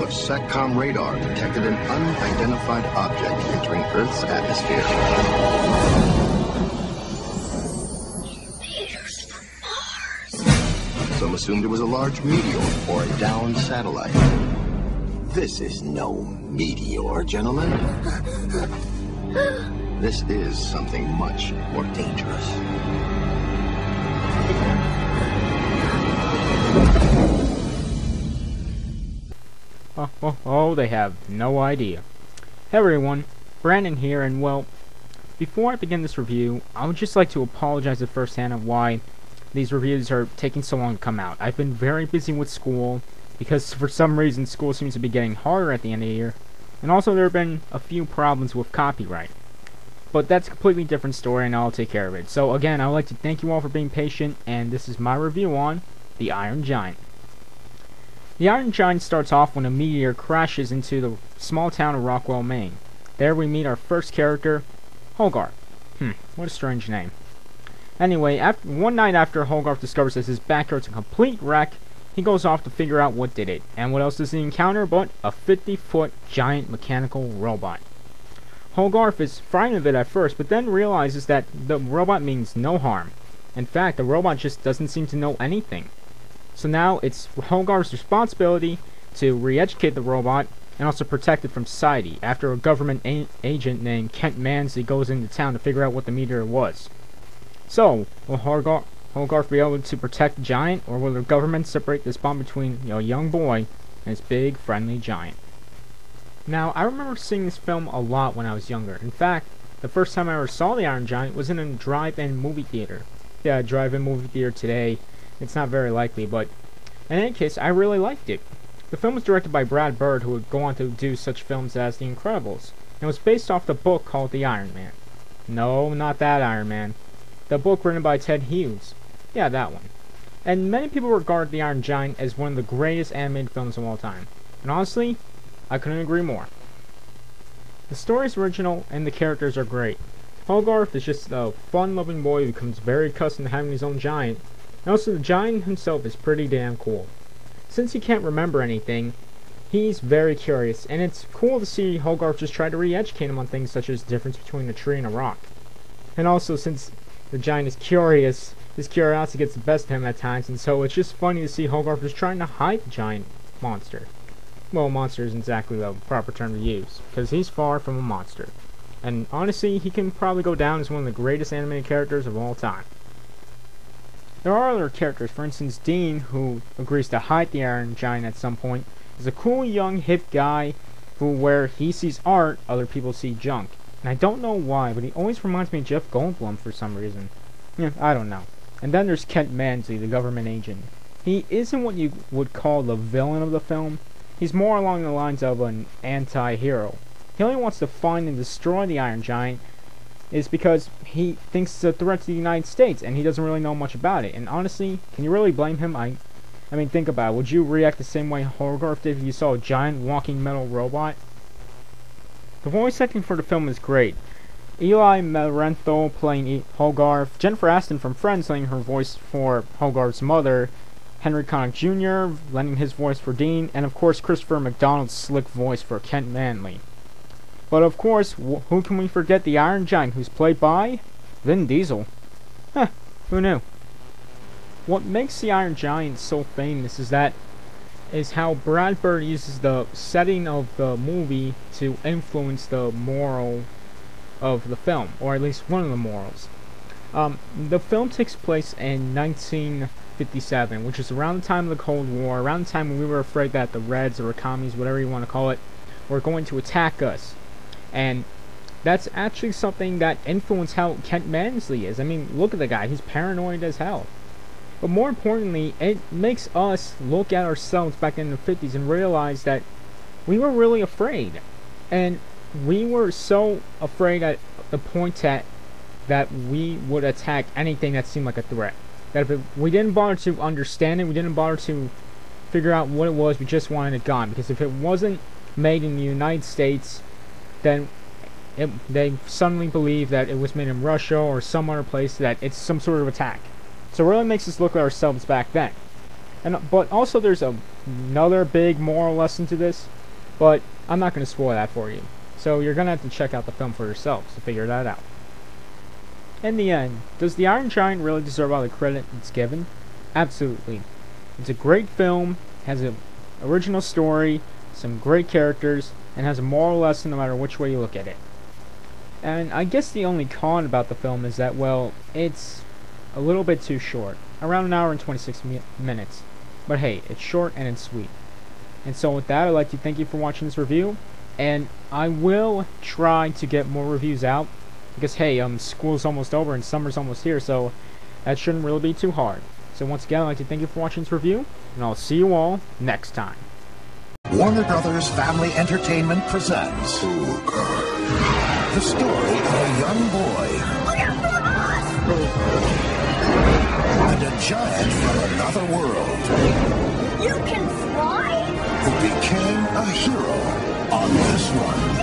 of SATCOM radar detected an unidentified object entering Earth's atmosphere. Invaders from Mars. Some assumed it was a large meteor or a downed satellite. This is no meteor, gentlemen. This is something much more dangerous. Oh, they have no idea. Hey everyone, Brandon here, and well, before I begin this review, I would just like to apologize at first hand of why these reviews are taking so long to come out. I've been very busy with school, because for some reason school seems to be getting harder at the end of the year, and also there have been a few problems with copyright. But that's a completely different story, and I'll take care of it. So again, I would like to thank you all for being patient, and this is my review on The Iron Giant. The Iron Giant starts off when a meteor crashes into the small town of Rockwell, Maine. There we meet our first character, Hogarth. What a strange name. Anyway, one night after Hogarth discovers that his backyard's a complete wreck, he goes off to figure out what did it. And what else does he encounter but a 50-foot giant mechanical robot. Hogarth is frightened of it at first, but then realizes that the robot means no harm. In fact, the robot just doesn't seem to know anything. So now it's Hogarth's responsibility to re-educate the robot and also protect it from society after a government agent named Kent Mansley goes into town to figure out what the meteor was. So, will Hogarth be able to protect the giant, or will the government separate this bond between a young boy and his big friendly giant? Now, I remember seeing this film a lot when I was younger. In fact, the first time I ever saw The Iron Giant was in a drive-in movie theater. Yeah, a drive-in movie theater today. It's not very likely, but in any case, I really liked it. The film was directed by Brad Bird, who would go on to do such films as The Incredibles, and was based off the book called The Iron Man. No, not that Iron Man. The book written by Ted Hughes. Yeah, that one. And many people regard The Iron Giant as one of the greatest animated films of all time. And honestly, I couldn't agree more. The story is original, and the characters are great. Hogarth is just a fun-loving boy who becomes very accustomed to having his own giant. And also, the giant himself is pretty damn cool. Since he can't remember anything, he's very curious, and it's cool to see Hogarth just try to re-educate him on things such as the difference between a tree and a rock. And also, since the giant is curious, his curiosity gets the best of him at times, and so it's just funny to see Hogarth just trying to hide the giant monster. Well, monster isn't exactly the proper term to use, because he's far from a monster. And honestly, he can probably go down as one of the greatest animated characters of all time. There are other characters, for instance Dean, who agrees to hide the Iron Giant at some point, is a cool young hip guy who, where he sees art, other people see junk. And I don't know why, but he always reminds me of Jeff Goldblum for some reason. Yeah, I don't know. And then there's Kent Mansley, the government agent. He isn't what you would call the villain of the film. He's more along the lines of an anti-hero. He only wants to find and destroy the Iron Giant is because he thinks it's a threat to the United States, and he doesn't really know much about it. And honestly, can you really blame him? I mean, think about it. Would you react the same way Hogarth did if you saw a giant walking metal robot? The voice acting for the film is great. Eli Marenthal playing Hogarth, Jennifer Aston from Friends lending her voice for Hogarth's mother, Henry Connick Jr. lending his voice for Dean, and of course Christopher McDonald's slick voice for Kent Mansley. But of course, who can we forget the Iron Giant, who's played by Vin Diesel. Huh, who knew? What makes the Iron Giant so famous is how Brad Bird uses the setting of the movie to influence the moral of the film, or at least one of the morals. The film takes place in 1957, which is around the time of the Cold War, around the time when we were afraid that the Reds or commies, whatever you want to call it, were going to attack us. And that's actually something that influenced how Kent Mansley is. I mean, look at the guy, he's paranoid as hell. But more importantly, it makes us look at ourselves back in the 50s and realize that we were really afraid. And we were so afraid at the point that we would attack anything that seemed like a threat. That if we didn't bother to understand it, we didn't bother to figure out what it was, we just wanted it gone. Because if it wasn't made in the United States, then they suddenly believe that it was made in Russia or some other place, that it's some sort of attack. So it really makes us look at ourselves back then. But also there's another big moral lesson to this. but I'm not going to spoil that for you. So you're going to have to check out the film for yourselves to figure that out. In the end, does The Iron Giant really deserve all the credit it's given? Absolutely. It's a great film, has an original story, some great characters, and has a moral lesson no matter which way you look at it. And I guess the only con about the film is that, well, it's a little bit too short. Around an hour and 26 minutes. But hey, it's short and it's sweet. And so with that, I'd like to thank you for watching this review. And I will try to get more reviews out. Because hey, school's almost over and summer's almost here, so that shouldn't really be too hard. So once again, I'd like to thank you for watching this review. And I'll see you all next time. Warner Brothers Family Entertainment presents the story of a young boy and a giant from another world. You can fly? Who became a hero on this one.